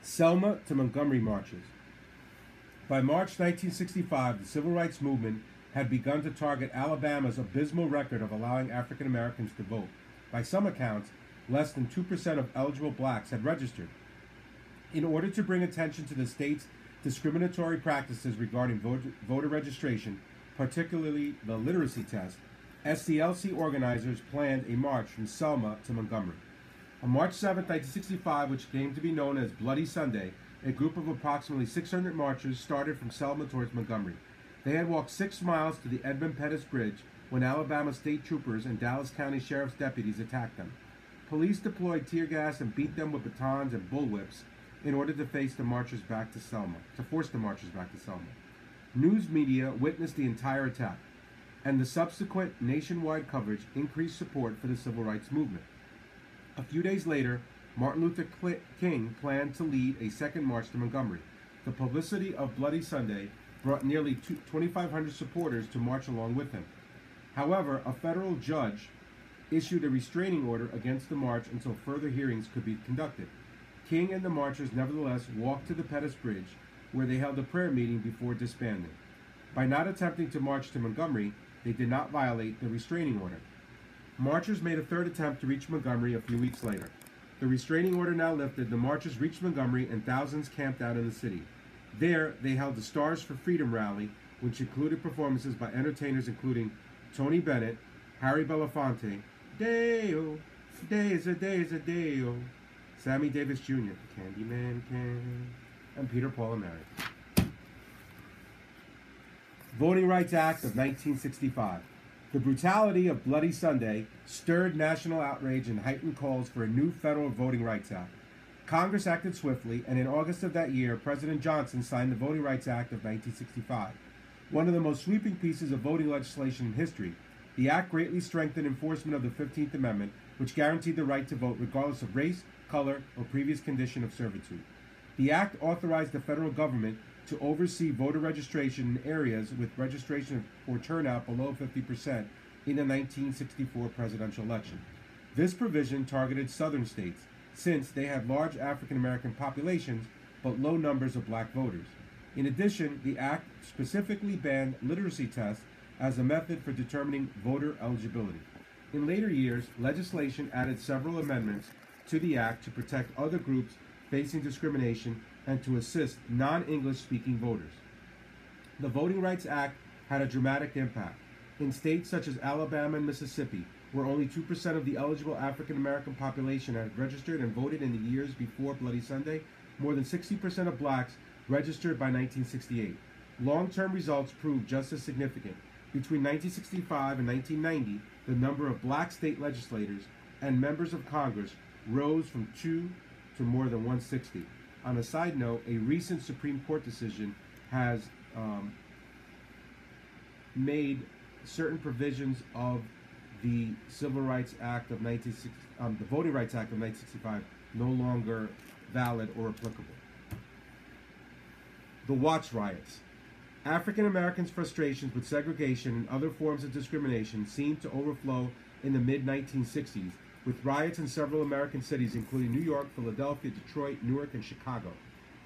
Selma to Montgomery marches. By March 1965, the civil rights movement had begun to target Alabama's abysmal record of allowing African Americans to vote. By some accounts, less than 2% of eligible blacks had registered. In order to bring attention to the state's discriminatory practices regarding voter registration, particularly the literacy test, SCLC organizers planned a march from Selma to Montgomery. On March 7, 1965, which came to be known as Bloody Sunday, a group of approximately 600 marchers started from Selma towards Montgomery. They had walked 6 miles to the Edmund Pettus Bridge when Alabama state troopers and Dallas County Sheriff's deputies attacked them. Police deployed tear gas and beat them with batons and bullwhips in order to force the marchers back to Selma. News media witnessed the entire attack, and the subsequent nationwide coverage increased support for the civil rights movement. A few days later, Martin Luther King planned to lead a second march to Montgomery. The publicity of Bloody Sunday brought nearly 2,500 supporters to march along with him. However, a federal judge issued a restraining order against the march until further hearings could be conducted. King and the marchers nevertheless walked to the Pettus Bridge, where they held a prayer meeting before disbanding. By not attempting to march to Montgomery, they did not violate the restraining order. Marchers made a third attempt to reach Montgomery a few weeks later. The restraining order now lifted, the marchers reached Montgomery and thousands camped out in the city. There, they held the Stars for Freedom rally, which included performances by entertainers including Tony Bennett, Harry Belafonte, Day-O, day is a day-O, Sammy Davis Jr., Candyman Can, and Peter, Paul, and Mary. Voting Rights Act of 1965. The brutality of Bloody Sunday stirred national outrage and heightened calls for a new federal Voting Rights Act. Congress acted swiftly, and in August of that year, President Johnson signed the Voting Rights Act of 1965. One of the most sweeping pieces of voting legislation in history, the act greatly strengthened enforcement of the 15th Amendment, which guaranteed the right to vote regardless of race, color, or previous condition of servitude. The act authorized the federal government to oversee voter registration in areas with registration or turnout below 50% in the 1964 presidential election. This provision targeted southern states, since they had large African American populations but low numbers of black voters. In addition, the act specifically banned literacy tests as a method for determining voter eligibility. In later years, legislation added several amendments to the act to protect other groups facing discrimination and to assist non-English speaking voters. The Voting Rights Act had a dramatic impact. In states such as Alabama and Mississippi, where only 2% of the eligible African American population had registered and voted in the years before Bloody Sunday, more than 60% of blacks registered by 1968. Long-term results proved just as significant. Between 1965 and 1990, the number of black state legislators and members of Congress rose from 2 to more than 160. On a side note, a recent Supreme Court decision has made certain provisions of the Civil Rights Act of the Voting Rights Act of 1965 no longer valid or applicable. The Watts Riots. African Americans' frustrations with segregation and other forms of discrimination seemed to overflow in the mid-1960s, with riots in several American cities, including New York, Philadelphia, Detroit, Newark, and Chicago.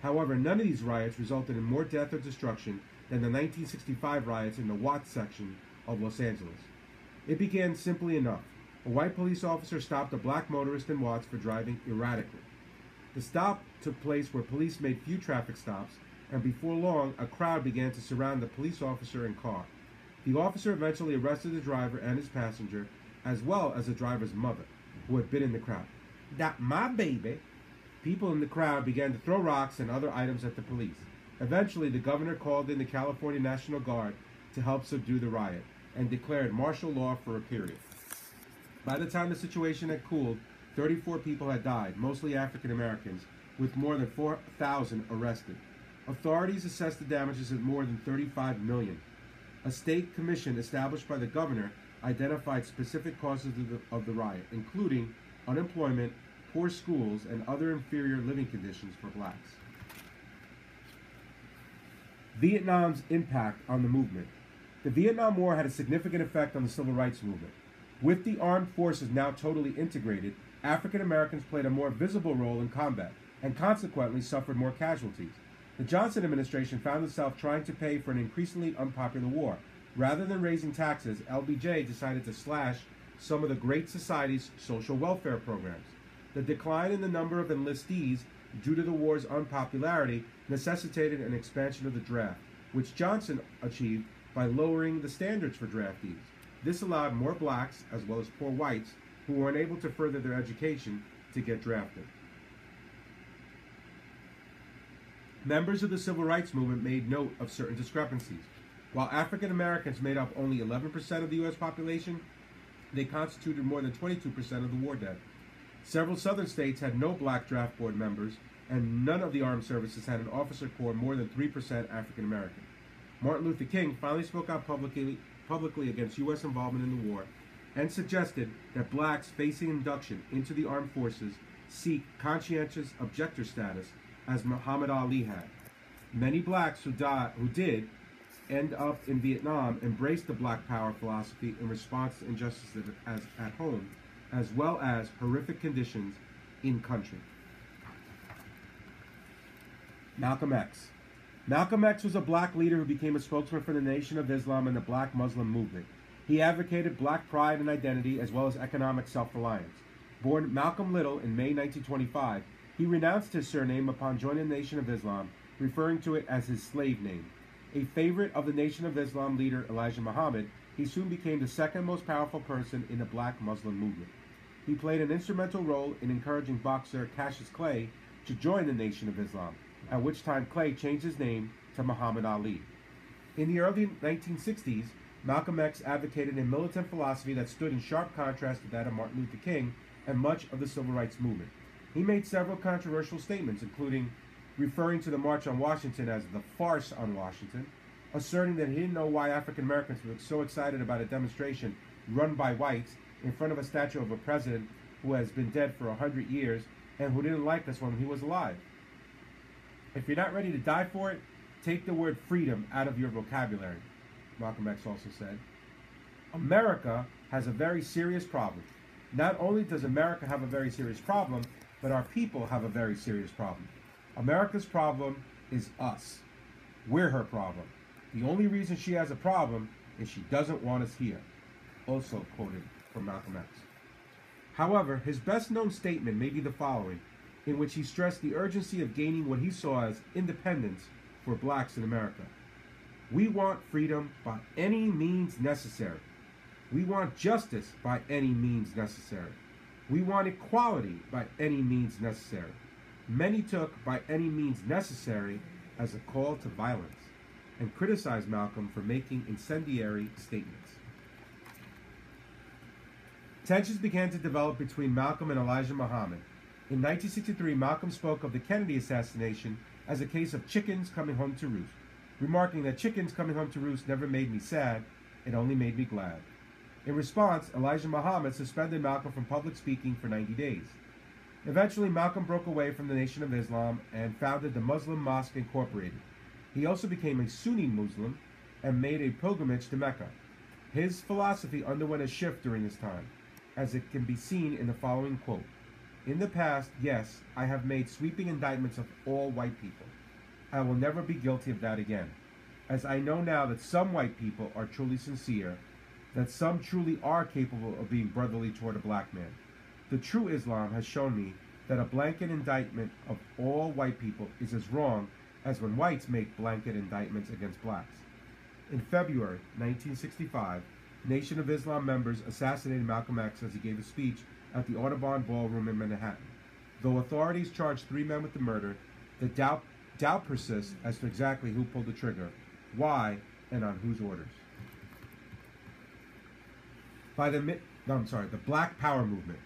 However, none of these riots resulted in more death or destruction than the 1965 riots in the Watts section of Los Angeles. It began simply enough. A white police officer stopped a black motorist in Watts for driving erratically. The stop took place where police made few traffic stops, and before long, a crowd began to surround the police officer and car. The officer eventually arrested the driver and his passenger, as well as the driver's mother, who had been in the crowd. "That my baby." People in the crowd began to throw rocks and other items at the police. Eventually, the governor called in the California National Guard to help subdue the riot and declared martial law for a period. By the time the situation had cooled, 34 people had died, mostly African Americans, with more than 4,000 arrested. Authorities assessed the damages at more than $35 million. A state commission established by the governor identified specific causes of the riot, including unemployment, poor schools, and other inferior living conditions for blacks. Vietnam's impact on the movement. The Vietnam War had a significant effect on the civil rights movement. With the armed forces now totally integrated, African Americans played a more visible role in combat. and consequently suffered more casualties. The Johnson administration found itself trying to pay for an increasingly unpopular war. Rather than raising taxes, LBJ decided to slash some of the Great Society's social welfare programs. The decline in the number of enlistees due to the war's unpopularity necessitated an expansion of the draft, which Johnson achieved by lowering the standards for draftees. This allowed more blacks, as well as poor whites, who were unable to further their education, to get drafted. Members of the Civil Rights Movement made note of certain discrepancies. While African Americans made up only 11% of the U.S. population, they constituted more than 22% of the war dead. Several southern states had no black draft board members, and none of the armed services had an officer corps more than 3% African American. Martin Luther King finally spoke out publicly against U.S. involvement in the war and suggested that blacks facing induction into the armed forces seek conscientious objector status, as Muhammad Ali had. Many blacks who did end up in Vietnam embraced the Black Power philosophy in response to injustices at home, as well as horrific conditions in country. Malcolm X. Malcolm X was a black leader who became a spokesman for the Nation of Islam and the Black Muslim movement. He advocated black pride and identity as well as economic self-reliance. Born Malcolm Little in May 1925, he renounced his surname upon joining the Nation of Islam, referring to it as his slave name. A favorite of the Nation of Islam leader Elijah Muhammad, he soon became the second most powerful person in the black Muslim movement. He played an instrumental role in encouraging boxer Cassius Clay to join the Nation of Islam, at which time Clay changed his name to Muhammad Ali. In the early 1960s, Malcolm X advocated a militant philosophy that stood in sharp contrast to that of Martin Luther King and much of the civil rights movement. He made several controversial statements, including referring to the March on Washington as the farce on Washington, asserting that he didn't know why African Americans were so excited about a demonstration run by whites in front of a statue of a president who has been dead for 100 years and who didn't like us when he was alive. If you're not ready to die for it, take the word freedom out of your vocabulary, Malcolm X also said. America has a very serious problem. Not only does America have a very serious problem, but our people have a very serious problem. America's problem is us. We're her problem. The only reason she has a problem is she doesn't want us here. Also quoted from Malcolm X. However, his best-known statement may be the following, in which he stressed the urgency of gaining what he saw as independence for blacks in America. We want freedom by any means necessary. We want justice by any means necessary. We want equality by any means necessary. Many took by any means necessary as a call to violence and criticized Malcolm for making incendiary statements. Tensions began to develop between Malcolm and Elijah Muhammad. In 1963, Malcolm spoke of the Kennedy assassination as a case of chickens coming home to roost, remarking that chickens coming home to roost never made me sad, it only made me glad. In response, Elijah Muhammad suspended Malcolm from public speaking for 90 days. Eventually, Malcolm broke away from the Nation of Islam and founded the Muslim Mosque Incorporated. He also became a Sunni Muslim and made a pilgrimage to Mecca. His philosophy underwent a shift during this time, as it can be seen in the following quote. In the past, yes, I have made sweeping indictments of all white people. I will never be guilty of that again, as I know now that some white people are truly sincere, that some truly are capable of being brotherly toward a black man. The true Islam has shown me that a blanket indictment of all white people is as wrong as when whites make blanket indictments against blacks. In February 1965, Nation of Islam members assassinated Malcolm X as he gave a speech at the Audubon Ballroom in Manhattan. Though authorities charged 3 men with the murder, the doubt persists as to exactly who pulled the trigger, why, and on whose orders. The Black Power movement.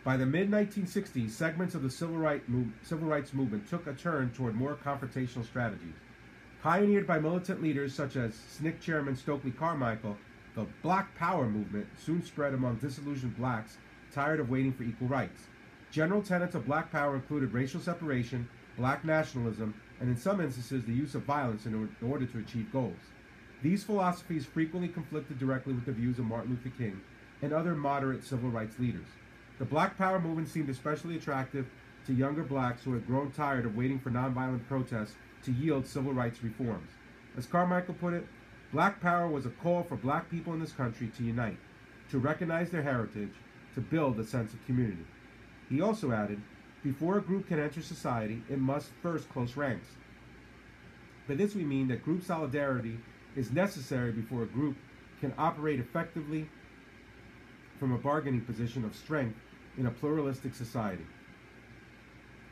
By the mid-1960s, segments of the civil rights movement took a turn toward more confrontational strategies. Pioneered by militant leaders such as SNCC Chairman Stokely Carmichael, the Black Power movement soon spread among disillusioned blacks tired of waiting for equal rights. General tenets of Black Power included racial separation, black nationalism, and in some instances the use of violence in order to achieve goals. These philosophies frequently conflicted directly with the views of Martin Luther King and other moderate civil rights leaders. The Black Power movement seemed especially attractive to younger blacks who had grown tired of waiting for nonviolent protests to yield civil rights reforms. As Carmichael put it, Black Power was a call for black people in this country to unite, to recognize their heritage, to build a sense of community. He also added, before a group can enter society, it must first close ranks. By this we mean that group solidarity is necessary before a group can operate effectively from a bargaining position of strength in a pluralistic society.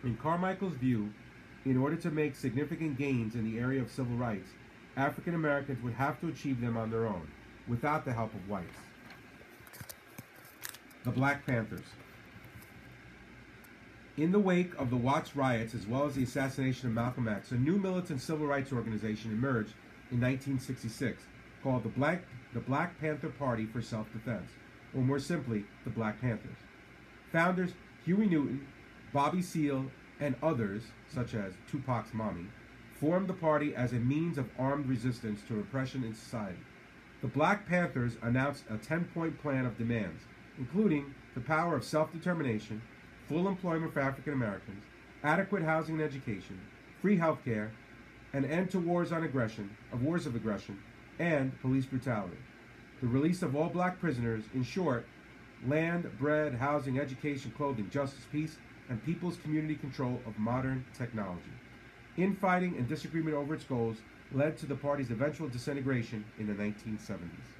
In Carmichael's view, in order to make significant gains in the area of civil rights, African Americans would have to achieve them on their own, without the help of whites. The Black Panthers. In the wake of the Watts riots, as well as the assassination of Malcolm X, a new militant civil rights organization emerged in 1966 called the Black Panther Party for Self-Defense, or more simply, the Black Panthers. Founders Huey Newton, Bobby Seale, and others, such as Tupac's mommy, formed the party as a means of armed resistance to repression in society. The Black Panthers announced a 10-point plan of demands, including the power of self-determination, full employment for African Americans, adequate housing and education, free health care, an end to wars of aggression, and police brutality. The release of all black prisoners, in short, land, bread, housing, education, clothing, justice, peace, and people's community control of modern technology. Infighting and disagreement over its goals led to the party's eventual disintegration in the 1970s.